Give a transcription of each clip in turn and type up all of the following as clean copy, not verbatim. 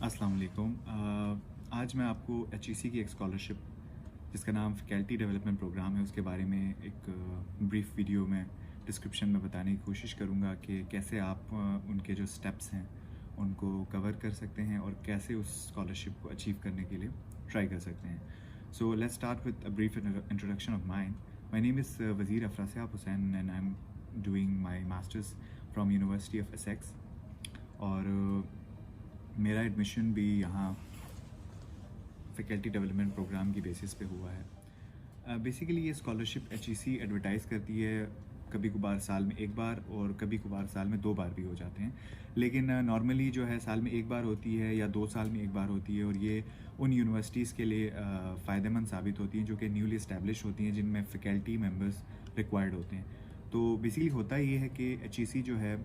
अस्सलाम वालेकुम। आज मैं आपको एचईसी की एक स्कॉलरशिप जिसका नाम फैकल्टी डेवलपमेंट प्रोग्राम है उसके बारे में एक ब्रीफ वीडियो में डिस्क्रिप्शन में बताने की कोशिश करूँगा कि कैसे आप उनके जो स्टेप्स हैं उनको कवर कर सकते हैं और कैसे उस स्कॉलरशिप को अचीव करने के लिए ट्राई कर सकते हैं। So let's start with a brief introduction of mine. My name is Wazir Afrasiab Hussain and I am doing my masters from university of Essex. और मेरा एडमिशन भी यहाँ फैकल्टी डेवलपमेंट प्रोग्राम की बेसिस पे हुआ है। बेसिकली ये स्कॉलरशिप एचईसी एडवर्टाइज़ करती है कभी कभार साल में एक बार और कभी कभार साल में 2 बार भी हो जाते हैं, लेकिन नॉर्मली जो है साल में एक बार होती है या 2 साल में एक बार होती है। और ये उन यूनिवर्सिटीज़ के लिए फ़ायदेमंद साबित होती हैं जो कि न्यूली इस्टेब्लिश होती हैं, जिनमें फैकल्टी मेंबर्स रिक्वायर्ड होते हैं। तो बेसिकली होता ये है कि एचईसी जो है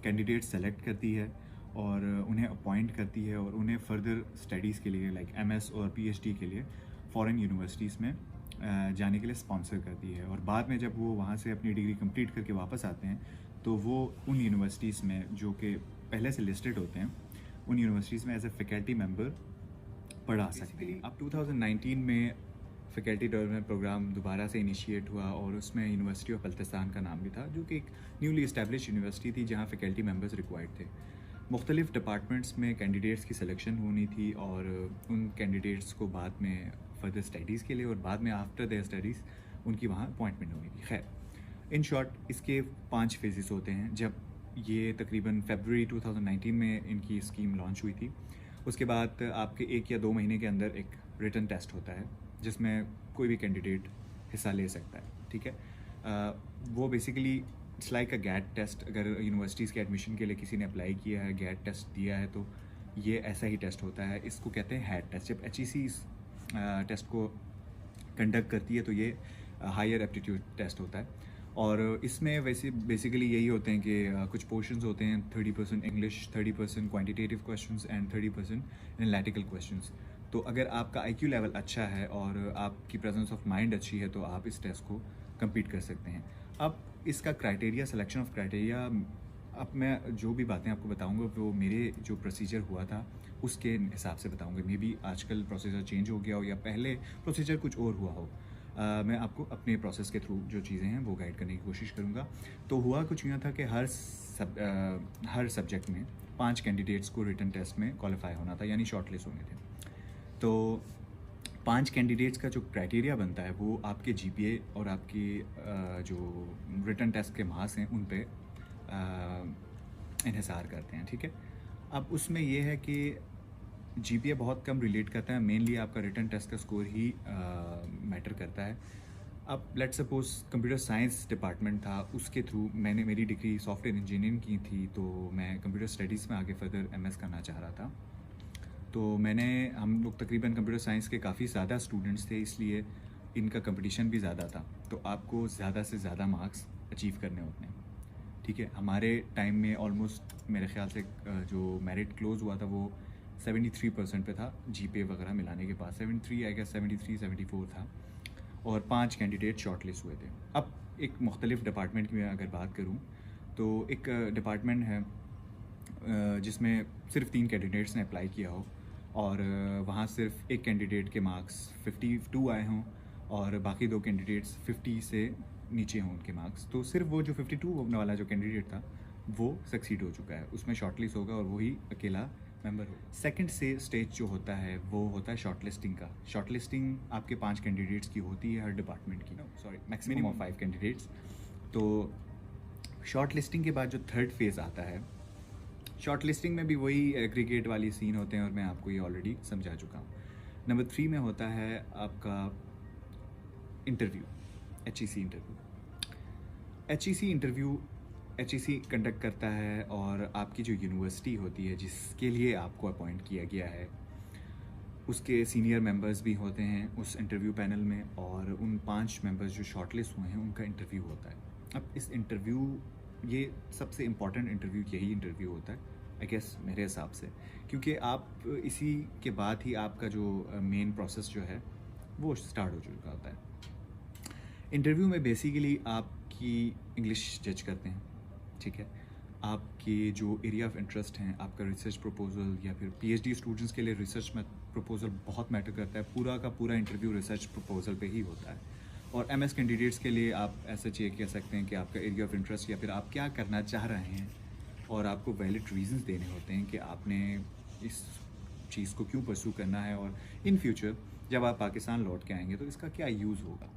कैंडिडेट सेलेक्ट करती है और उन्हें अपॉइंट करती है और उन्हें फर्दर स्टडीज़ के लिए लाइक एमएस और पीएचडी के लिए फ़ॉरेन यूनिवर्सिटीज़ में जाने के लिए स्पॉन्सर करती है। और बाद में जब वो वहाँ से अपनी डिग्री कंप्लीट करके वापस आते हैं तो वो उन यूनिवर्सिटीज़ में जो कि पहले से लिस्टेड होते हैं उन यूनिवर्सिटीज़ में एज ए फैकल्टी मेंबर पढ़ा सकते हैं। अब 2019 में फैकल्टी डेवलपमेंट प्रोग्राम दोबारा से इनिशिएट हुआ और उसमें यूनिवर्सिटी ऑफ बल्तिस्तान का नाम भी था, जो कि एक न्यूली इस्टेब्लिश यूनिवर्सिटी थी जहाँ फैकल्टी मेंबर्स रिक्वायर्ड थे। मुख्तलिफ़ डिपार्टमेंट्स में कैंडिडेट्स की सिलेक्शन होनी थी और उन कैंडिडेट्स को बाद में फर्दर स्टडीज़ के लिए और बाद में आफ्टर देयर स्टडीज़ उनकी वहाँ अपॉइंटमेंट होनी थी। खैर, इन शॉर्ट इसके 5 फेजेस होते हैं। जब ये तकरीबन फरवरी 2019 में इनकी स्कीम लॉन्च हुई थी, उसके बाद आपके 1 या 2 महीने के अंदर एक रिटन टेस्ट होता है जिसमें कोई भी कैंडिडेट हिस्सा ले सकता है। ठीक है, वो basically it's like a GAT test. अगर यूनिवर्सिटीज़ के एडमिशन के लिए किसी ने अप्लाई किया है, गैट टेस्ट दिया है, तो ये ऐसा ही टेस्ट होता है। इसको कहते हैं हैट टेस्ट। जब एचईसी इस टेस्ट को कंडक्ट करती है तो ये हायर एप्टीट्यूड टेस्ट होता है। और इसमें वैसे बेसिकली यही होते हैं कि कुछ पोर्शंस होते हैं 30% English, 30% quantitative questions and 30% analytical questions. तो अगर आपका आईक्यू लेवल अच्छा है और आपकी प्रेजेंस ऑफ माइंड अच्छी है तो आप इस टेस्ट को कम्पीट कर सकते हैं। अब इसका क्राइटेरिया, सिलेक्शन ऑफ क्राइटेरिया, अब मैं जो भी बातें आपको बताऊंगा वो मेरे जो प्रोसीजर हुआ था उसके हिसाब से बताऊंगा। मे बी आजकल प्रोसीजर चेंज हो गया हो या पहले प्रोसीजर कुछ और हुआ हो। मैं आपको अपने प्रोसेस के थ्रू जो चीज़ें हैं वो गाइड करने की कोशिश करूँगा। तो हुआ कुछ यूँ था कि हर सब्जेक्ट में 5 कैंडिडेट्स को रिटन टेस्ट में क्वालिफाई होना था, यानी शॉर्ट लिस्ट होने थे। तो 5 कैंडिडेट्स का जो क्राइटेरिया बनता है वो आपके जीपीए और आपकी जो रिटन टेस्ट के मार्क्स हैं उन पे इन्हिसार करते हैं। ठीक है, अब उसमें ये है कि जीपीए बहुत कम रिलेट करता है, मेनली आपका रिटन टेस्ट का स्कोर ही मैटर करता है। अब let's suppose computer science department था, उसके थ्रू मैंने मेरी डिग्री सॉफ्टवेयर इंजीनियरिंग की थी, तो मैं कंप्यूटर स्टडीज़ में आगे फर्दर एमएस करना चाह रहा था। तो हम लोग तकरीबन कंप्यूटर साइंस के काफ़ी ज़्यादा स्टूडेंट्स थे, इसलिए इनका कंपटीशन भी ज़्यादा था। तो आपको ज़्यादा से ज़्यादा मार्क्स अचीव करने होते हैं। ठीक है, हमारे टाइम में ऑलमोस्ट मेरे ख्याल से जो मेरिट क्लोज हुआ था वो 73% पे था, जीपीए वगैरह मिलाने के बाद 73, आई गेस 73-74 था। और 5 कैंडिडेट शॉर्ट लिस्ट हुए थे। अब एक मुख्तलिफ डिपार्टमेंट की मैं अगर बात करूँ तो एक डिपार्टमेंट है जिसमें सिर्फ 3 कैंडिडेट्स ने अप्लाई किया हो और वहाँ सिर्फ एक कैंडिडेट के मार्क्स 52 आए हों और बाकी 2 कैंडिडेट्स 50 से नीचे हों उनके मार्क्स। तो सिर्फ वो जो 52 वाला जो कैंडिडेट था वो सक्सीड हो चुका है, उसमें शॉर्टलिस्ट होगा और वही अकेला मेंबर होगा। सेकंड से स्टेज जो होता है वो होता है शॉर्टलिस्टिंग का। शॉर्टलिस्टिंग आपके 5 कैंडिडेट्स की होती है हर डिपार्टमेंट की, मैक्सिमम ऑफ 5 कैंडिडेट्स। तो शॉर्टलिस्टिंग के बाद जो थर्ड फेज़ आता है, शॉर्ट लिस्टिंग में भी वही एग्रीगेट वाली सीन होते हैं और मैं आपको ये ऑलरेडी समझा चुका हूँ। नंबर 3 में होता है आपका interview, HEC interview. HEC conduct करता है और आपकी जो यूनिवर्सिटी होती है जिसके लिए आपको अपॉइंट किया गया है उसके सीनियर मेंबर्स भी होते हैं उस इंटरव्यू पैनल में, और उन 5 मेंबर्स जो शॉर्टलिस्ट हुए हैं उनका इंटरव्यू होता है। अब इस इंटरव्यू, ये सबसे इम्पॉर्टेंट इंटरव्यू यही इंटरव्यू होता है आई गेस मेरे हिसाब से, क्योंकि आप इसी के बाद ही आपका जो मेन प्रोसेस जो है वो स्टार्ट हो चुका होता है। इंटरव्यू में बेसिकली आपकी इंग्लिश जज करते हैं। ठीक है, आपके जो एरिया ऑफ इंटरेस्ट हैं, आपका रिसर्च प्रपोजल या फिर पीएचडी स्टूडेंट्स के लिए रिसर्च में प्रपोजल बहुत मैटर करता है। पूरा का पूरा इंटरव्यू रिसर्च प्रपोजल पे ही होता है। और एमएस कैंडिडेट्स के लिए आप ऐसा चाहिए कह सकते हैं कि आपका एरिया ऑफ इंटरेस्ट या फिर आप क्या करना चाह रहे हैं और आपको वैलिड रीजंस देने होते हैं कि आपने इस चीज़ को क्यों परस्यू करना है और इन फ्यूचर जब आप पाकिस्तान लौट के आएंगे तो इसका क्या यूज़ होगा।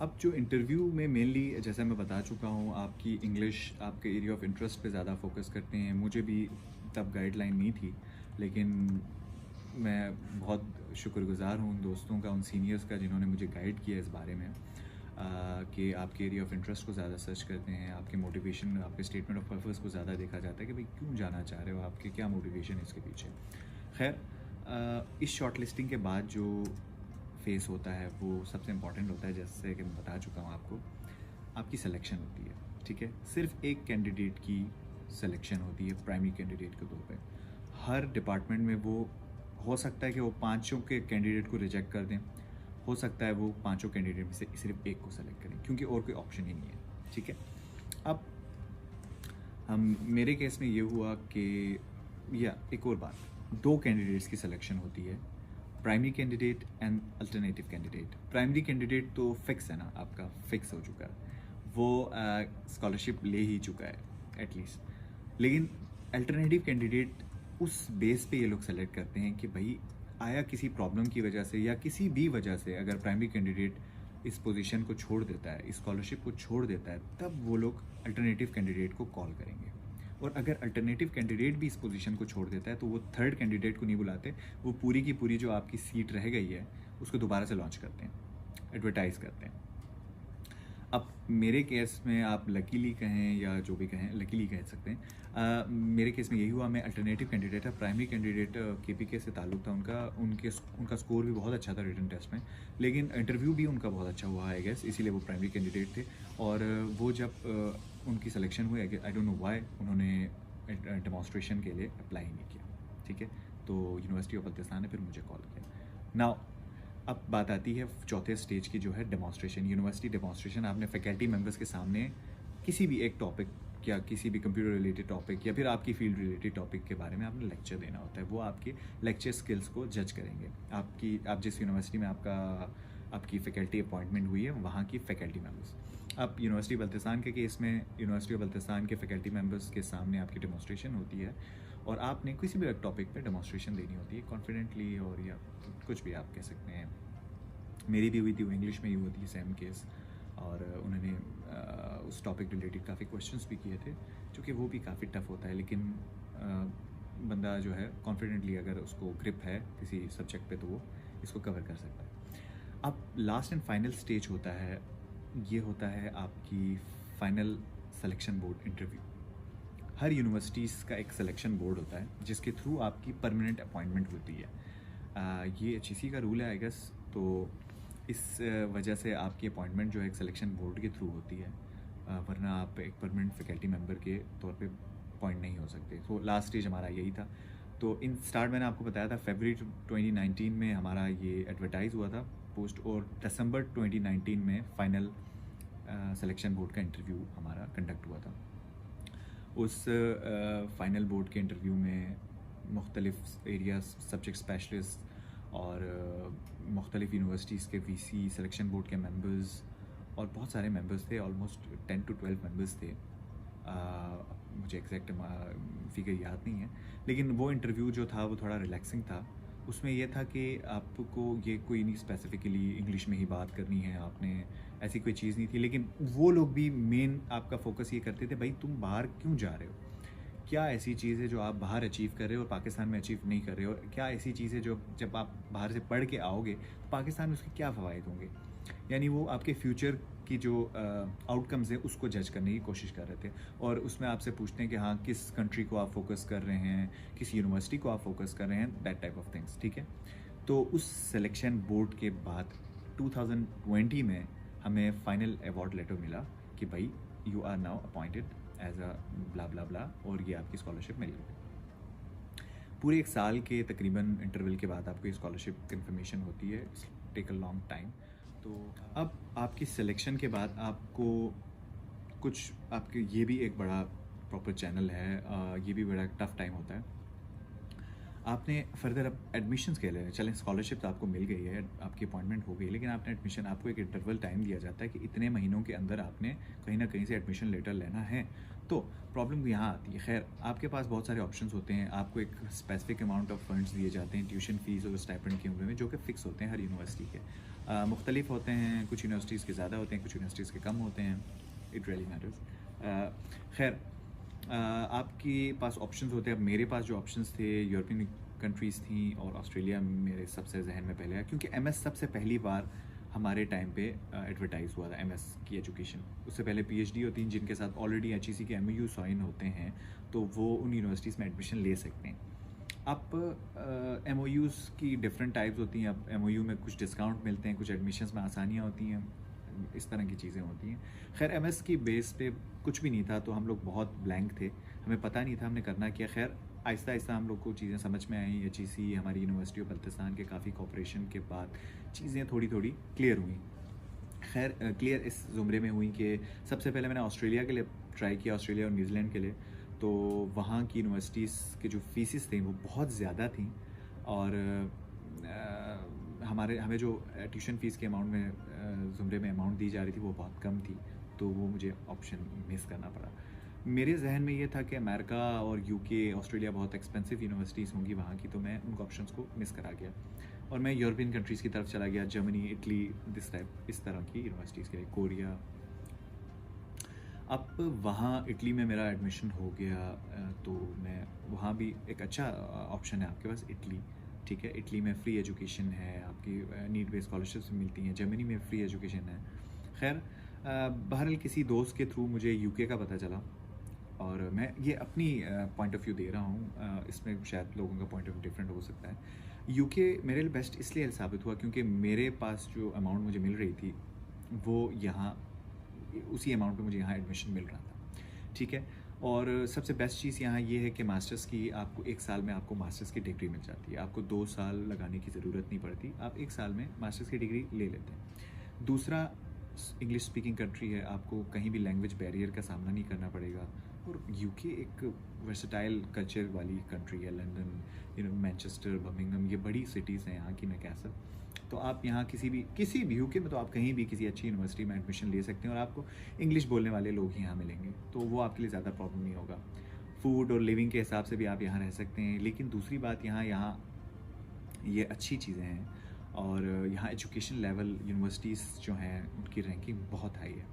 अब जो इंटरव्यू में मेनली जैसा मैं बता चुका हूँ, आपकी इंग्लिश आपके एरिया ऑफ इंटरेस्ट पे ज़्यादा फोकस करते हैं। मुझे भी तब गाइडलाइन नहीं थी, लेकिन मैं बहुत शुक्रगुज़ार हूँ उन दोस्तों का, उन सीनियर्स का जिन्होंने मुझे गाइड किया इस बारे में कि आपके एरिया ऑफ इंटरेस्ट को ज़्यादा सर्च करते हैं, आपके मोटिवेशन, आपके स्टेटमेंट ऑफ पर्पस को ज़्यादा देखा जाता है कि भाई क्यों जाना चाह रहे हो, आपके क्या मोटिवेशन है इसके पीछे। खैर, इस शॉर्ट लिस्टिंग के बाद जो फेस होता है वो सबसे इम्पॉर्टेंट होता है। जैसे कि मैं बता चुका हूँ आपको, आपकी सिलेक्शन होती है, ठीक है। सिर्फ एक कैंडिडेट की सिलेक्शन होती है प्राइमरी कैंडिडेट के तौर पे। हर डिपार्टमेंट में वो हो सकता है कि वो पांचों के कैंडिडेट को रिजेक्ट कर दें, हो सकता है वो पांचों कैंडिडेट में से सिर्फ एक को सेलेक्ट करें, क्योंकि और कोई ऑप्शन ही नहीं है, ठीक है। अब हम मेरे केस में ये हुआ कि या एक और बात, दो कैंडिडेट्स की सिलेक्शन होती है, primary candidate and alternative candidate. Primary candidate तो फिक्स है ना, आपका फिक्स हो चुका है, वो स्कॉलरशिप ले ही चुका है एटलीस्ट। लेकिन अल्टरनेटिव कैंडिडेट उस बेस पे ये लोग सेलेक्ट करते हैं कि भाई आया किसी प्रॉब्लम की वजह से या किसी भी वजह से अगर प्राइमरी कैंडिडेट इस पोजीशन को छोड़ देता है, इस स्कॉलरशिप को छोड़ देता है, तब वो लोग अल्टरनेटिव कैंडिडेट को कॉल करेंगे। और अगर अल्टरनेटिव कैंडिडेट भी इस पोजीशन को छोड़ देता है तो वो थर्ड कैंडिडेट को नहीं बुलाते, वो पूरी की पूरी जो आपकी सीट रह गई है उसको दोबारा से लॉन्च करते हैं, एडवर्टाइज़ करते हैं। अब मेरे केस में आप लकीली कहें या जो भी कहें, लकीली कह सकते हैं। मेरे केस में यही हुआ, मैं अल्टरनेटिव कैंडिडेट था। प्राइमरी कैंडिडेट केपीके से ताल्लुक़ था उनका, उनका स्कोर भी बहुत अच्छा था रिटन टेस्ट में, लेकिन इंटरव्यू भी उनका बहुत अच्छा हुआ आई गेस, इसीलिए वो प्राइमरी कैंडिडेट थे। और वो जब उनकी सिलेक्शन हुई, आई डोंट नो व्हाई उन्होंने डेमोन्स्ट्रेशन के लिए अप्लाई नहीं किया, ठीक है। तो यूनिवर्सिटी ऑफ बल्तिस्तान ने फिर मुझे कॉल किया। नाउ अब बात आती है चौथे स्टेज की, जो है डेमोन्स्ट्रेशन, यूनिवर्सिटी डेमोन्स्ट्रेशन। आपने फैकल्टी मेंबर्स के सामने किसी भी एक टॉपिक या किसी भी कंप्यूटर रिलेटेड टॉपिक या फिर आपकी फील्ड रिलेटेड टॉपिक के बारे में आपने लेक्चर देना होता है। वो आपके लेक्चर स्किल्स को जज करेंगे। आप जिस यूनिवर्सिटी में आपकी फैकल्टी अपॉइंटमेंट हुई है वहाँ की फैकल्टी मेंबर्स। अब यूनिवर्सिटी बल्तिस्तान के केस में यूनिवर्सिटी ऑफ बल्तिस्तान के फैकल्टी मेंबर्स के सामने आपकी डेमोन्स्ट्रेशन होती है और आपने किसी भी एक टॉपिक पे डेमोन्स्ट्रेशन देनी होती है कॉन्फिडेंटली, और या कुछ भी आप कह सकते हैं। मेरी भी हुई थी, वो इंग्लिश में ही हुई थी सेम केस, और उन्होंने उस टॉपिक रिलेटेड काफ़ी क्वेश्चंस भी किए थे, जो कि वो भी काफ़ी टफ होता है, लेकिन बंदा जो है कॉन्फिडेंटली अगर उसको ग्रिप है किसी सब्जेक्ट पे तो वो इसको कवर कर सकता है। अब लास्ट एंड फाइनल स्टेज होता है, ये होता है आपकी फाइनल सिलेक्शन बोर्ड इंटरव्यू। हर यूनिवर्सिटीज़ का एक सिलेक्शन बोर्ड होता है जिसके थ्रू आपकी परमानेंट अपॉइंटमेंट होती है। ये एचईसी का रूल है आई गेस, तो इस वजह से आपकी अपॉइंटमेंट जो है एक सिलेक्शन बोर्ड के थ्रू होती है, वरना आप एक परमानेंट फैकल्टी मेंबर के तौर पे अपॉइंट नहीं हो सकते। तो लास्ट स्टेज हमारा यही था। तो इन स्टार्ट मैंने आपको बताया था फरवरी 2019 में हमारा ये एडवर्टाइज़ हुआ था पोस्ट, और दिसंबर 2019 में फाइनल सिलेक्शन बोर्ड का इंटरव्यू हमारा कंडक्ट हुआ था। उस फाइनल बोर्ड के इंटरव्यू में मुख्तलिफ एरिया सब्जेक्ट स्पेशलिस्ट और मुख्तलिफ यूनिवर्सिटीज़ के वीसी, सिलेक्शन बोर्ड के मेंबर्स और बहुत सारे मेंबर्स थे, ऑलमोस्ट 10 to 12 मेंबर्स थे। मुझे एग्जैक्ट फिगर याद नहीं है, लेकिन वो इंटरव्यू जो था वो थोड़ा रिलैक्सिंग था। उसमें यह था कि आपको ये कोई नहीं स्पेसिफिकली इंग्लिश में ही बात करनी है, आपने ऐसी कोई चीज़ नहीं थी, लेकिन वो लोग भी मेन आपका फोकस ये करते थे, भाई तुम बाहर क्यों जा रहे हो, क्या ऐसी चीज़ है जो आप बाहर अचीव कर रहे हो और पाकिस्तान में अचीव नहीं कर रहे हो, क्या ऐसी चीज़ है जो जब आप बाहर से पढ़ के आओगे तो पाकिस्तान में उसके क्या फ़वाइद होंगे। यानी वो आपके फ्यूचर की जो आउटकम्स है उसको जज करने की कोशिश कर रहे थे, और उसमें आपसे पूछते हैं कि हाँ किस कंट्री को आप फोकस कर रहे हैं, किस यूनिवर्सिटी को आप फोकस कर रहे हैं, दैट टाइप ऑफ थिंग्स, ठीक है। तो उस सिलेक्शन बोर्ड के बाद 2020 में हमें फाइनल अवार्ड लेटर मिला कि भाई you are now appointed as a blah blah blah, और ये आपकी स्कॉलरशिप मिल गई। पूरे एक साल के तकरीबन इंटरवल के बाद आपको ये स्कॉलरशिप इन्फॉर्मेशन होती है, टेक अ लॉन्ग टाइम। तो अब आपकी सिलेक्शन के बाद आपको कुछ, आपके ये भी एक बड़ा प्रॉपर चैनल है, ये भी बड़ा टफ टाइम होता है। आपने फर्दर अब एडमिशन्स के लिए चलें, स्कॉलरशिप तो आपको मिल गई है, आपकी अपॉइंटमेंट हो गई, लेकिन आपने एडमिशन, आपको एक इंटरवल टाइम दिया जाता है कि इतने महीनों के अंदर आपने कहीं ना कहीं से एडमिशन लेटर लेना है। तो प्रॉब्लम यहाँ आती है। खैर, आपके पास बहुत सारे ऑप्शंस होते हैं, आपको एक स्पेसिफिक अमाउंट ऑफ फंड्स दिए जाते हैं ट्यूशन फीस और स्टाइपेंड के में, जो कि फ़िक्स होते हैं हर यूनिवर्सिटी के। मुख्तलिफ होते हैं, कुछ यूनिवर्सिटीज़ के ज़्यादा होते हैं, कुछ यूनिवर्सिटीज़ के कम होते हैं। It really matters. खैर, आपके पास ऑप्शंस होते हैं। अब मेरे पास जो ऑप्शंस थे, यूरोपियन कंट्रीज़ थी और ऑस्ट्रेलिया मेरे सबसे जहन में पहले आया, क्योंकि एमएस सबसे पहली बार हमारे टाइम पे एडवर्टाइज़ हुआ था, एमएस की एजुकेशन। उससे पहले पीएचडी होती हैं, जिनके साथ ऑलरेडी एचईसी के एमओयू साइन होते हैं, तो वो उन यूनिवर्सिटीज़ में एडमिशन ले सकते हैं। अब एमओयूज़ की डिफरेंट टाइप्स होती हैं। अब एमओयू में कुछ डिस्काउंट मिलते हैं, कुछ एडमिशन्स में आसानियाँ होती हैं, इस तरह की चीज़ें होती हैं। खैर, एमएस की बेस पे कुछ भी नहीं था, तो हम लोग बहुत ब्लैंक थे, हमें पता नहीं था हमने करना क्या। खैर, आहिस्ता आहिस्ता हम लोग को चीज़ें समझ में आई। एचईसी, हमारी यूनिवर्सिटी ऑफ बल्तिस्तान के काफ़ी कोऑपरेशन के बाद चीज़ें थोड़ी थोड़ी क्लियर हुई। खैर, क्लियर इस ज़ुमरे में हुई कि सबसे पहले मैंने ऑस्ट्रेलिया के लिए ट्राई किया, ऑस्ट्रेलिया और न्यूजीलैंड के लिए। तो वहाँ की यूनिवर्सिटीज़ के जो फीसिस थी वो बहुत ज़्यादा थी, और हमें जो ट्यूशन फ़ीस के अमाउंट में ज़ुमरे में अमाउंट दी जा रही थी वो बहुत कम थी, तो वो मुझे ऑप्शन मिस करना पड़ा। मेरे जहन में ये था कि अमेरिका और यूके, ऑस्ट्रेलिया बहुत एक्सपेंसिव यूनिवर्सिटीज़ होंगी वहाँ की, तो मैं उनको ऑप्शंस को मिस करा गया और मैं यूरोपियन कंट्रीज़ की तरफ चला गया, जर्मनी, इटली, इस तरह की यूनिवर्सिटीज़ के लिए, कोरिया। अब वहाँ इटली में मेरा एडमिशन हो गया, तो मैं वहाँ भी एक अच्छा ऑप्शन है आपके पास, इटली। ठीक है, इटली में फ्री एजुकेशन है, आपकी नीड बेस्ड स्कॉलरशिप्स मिलती हैं। जर्मनी में फ्री एजुकेशन है। खैर, बहरहाल किसी दोस्त के थ्रू मुझे यूके का पता चला, और मैं ये अपनी पॉइंट ऑफ व्यू दे रहा हूँ, इसमें शायद लोगों का पॉइंट ऑफ व्यू डिफरेंट हो सकता है। यूके मेरे लिए बेस्ट इसलिए साबित हुआ क्योंकि मेरे पास जो अमाउंट मुझे मिल रही थी वो यहाँ उसी अमाउंट पे मुझे यहाँ एडमिशन मिल रहा था। ठीक है, और सबसे बेस्ट चीज़ यहाँ ये है कि मास्टर्स की आपको 1 साल में आपको मास्टर्स की डिग्री मिल जाती है। आपको 2 साल लगाने की ज़रूरत नहीं पड़ती, आप 1 साल में मास्टर्स की डिग्री ले लेते हैं। दूसरा, इंग्लिश स्पीकिंग कंट्री है, आपको कहीं भी लैंग्वेज बैरियर का सामना नहीं करना पड़ेगा। और यूके एक वर्सटाइल कल्चर वाली कंट्री है। लंदन, मैनचेस्टर, बर्मिंघम, ये बड़ी सिटीज़ हैं यहाँ की, नैक्सल। तो आप यहाँ किसी भी यूके में, तो आप कहीं भी किसी अच्छी यूनिवर्सिटी में एडमिशन ले सकते हैं, और आपको इंग्लिश बोलने वाले लोग ही यहाँ मिलेंगे, तो वो आपके लिए ज़्यादा प्रॉब्लम नहीं होगा। फूड और लिविंग के हिसाब से भी आप यहाँ रह सकते हैं। लेकिन दूसरी बात, यहाँ ये अच्छी चीज़ें हैं, और यहाँ एजुकेशन लेवल, यूनिवर्सिटीज़ जो हैं उनकी रैंकिंग बहुत हाई है।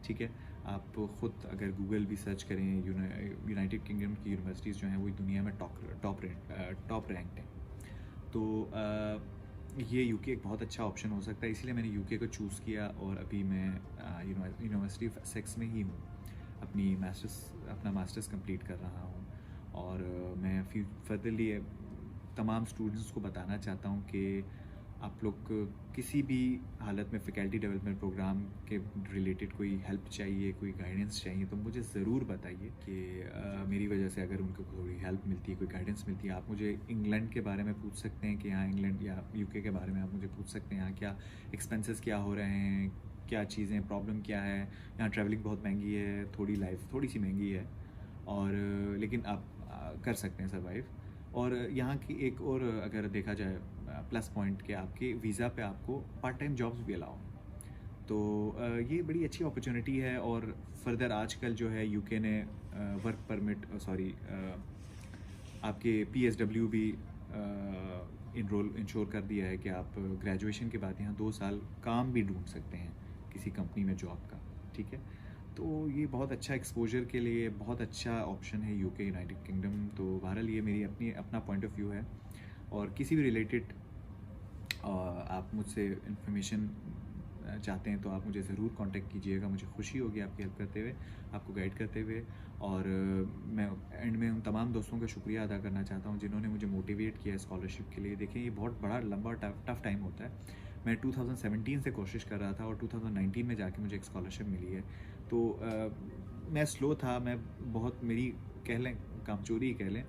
ठीक है, आप ख़ुद अगर गूगल भी सर्च करें, यूनाइटेड किंगडम की यूनिवर्सिटीज़ जो हैं वो दुनिया में टॉप रैंक्ड हैं। तो ये यूके एक बहुत अच्छा ऑप्शन हो सकता है, इसलिए मैंने यूके को चूज़ किया, और अभी मैं यूनिवर्सिटी ऑफ एसेक्स में ही हूँ, अपना मास्टर्स कंप्लीट कर रहा हूँ। और मैं फर्दरली तमाम स्टूडेंट्स को बताना चाहता हूँ कि आप लोग किसी भी हालत में फैकल्टी डेवलपमेंट प्रोग्राम के रिलेटेड कोई हेल्प चाहिए, कोई गाइडेंस चाहिए, तो मुझे ज़रूर बताइए कि मेरी वजह से अगर उनको थोड़ी हेल्प मिलती है, कोई गाइडेंस मिलती है। आप मुझे इंग्लैंड के बारे में पूछ सकते हैं कि यहाँ इंग्लैंड या यूके के बारे में आप मुझे पूछ सकते हैं, यहाँ क्या एक्सपेंसेस क्या हो रहे हैं, क्या चीज़ें, प्रॉब्लम क्या है। यहाँ ट्रैवलिंग बहुत महंगी है, लाइफ थोड़ी सी महंगी है, और लेकिन आप कर सकते हैं सर्वाइव। और यहाँ की एक और अगर देखा जाए प्लस पॉइंट के, आपके वीज़ा पे आपको पार्ट टाइम जॉब्स भी अलाउ हैं, तो ये बड़ी अच्छी अपॉर्चुनिटी है। और फर्दर आजकल जो है यूके ने वर्क परमिट, आपके पीएसडब्ल्यू भी इंश्योर कर दिया है कि आप ग्रेजुएशन के बाद यहाँ 2 साल काम भी ढूंढ सकते हैं किसी कंपनी में जॉब का। ठीक है, तो ये बहुत अच्छा एक्सपोजर के लिए बहुत अच्छा ऑप्शन है यूके, यूनाइटेड किंगडम। तो बहरहाल ये मेरी अपना पॉइंट ऑफ व्यू है, और किसी भी रिलेटेड आप मुझसे इन्फॉर्मेशन चाहते हैं तो आप मुझे ज़रूर कांटेक्ट कीजिएगा। मुझे खुशी होगी आपकी हेल्प करते हुए, आपको गाइड करते हुए। और मैं एंड में उन तमाम दोस्तों का शुक्रिया अदा करना चाहता हूँ जिन्होंने मुझे मोटिवेट किया स्कॉलरशिप के लिए। देखिए, ये बहुत बड़ा लंबा टफ़ टाइम होता है। मैं 2017 से कोशिश कर रहा था, और 2019 में जाके मुझे एक स्कॉलरशिप मिली है। तो मैं स्लो था, मैं बहुत, मेरी कह लें कामचोरी कह लें,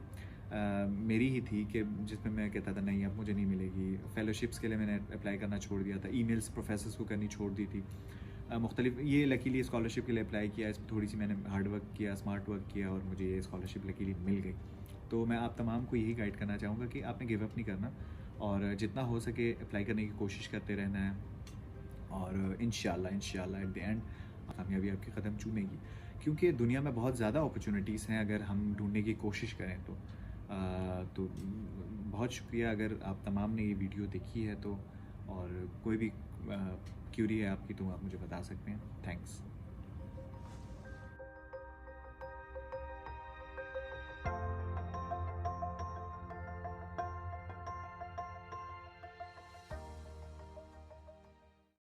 मेरी ही थी कि जिसमें मैं कहता था नहीं अब मुझे नहीं मिलेगी। फेलोशिप्स के लिए मैंने अप्लाई करना छोड़ दिया था, ईमेल्स प्रोफेसर्स को करनी छोड़ दी थी। मुख्तलिफ ये लकीली स्कॉलरशिप के लिए अप्लाई किया, इसमें थोड़ी सी मैंने हार्ड वर्क किया, स्मार्ट वर्क किया और मुझे ये स्कॉलरशिप लकीली मिल गई। तो मैं आप तमाम को यही गाइड करना चाहूँगा कि आपने गिव अप नहीं करना और जितना हो सके अप्लाई करने की कोशिश करते रहना है और इंशाल्लाह इंशाल्लाह एट द एंड कामयाबी आपके कदम चूमेगी, क्योंकि दुनिया में बहुत ज़्यादा अपॉर्चुनिटीज़ हैं अगर हम ढूंढने की कोशिश करें तो। बहुत शुक्रिया अगर आप तमाम ने ये वीडियो देखी है तो, और कोई भी क्यूरी है आपकी तो आप मुझे बता सकते हैं। थैंक्स।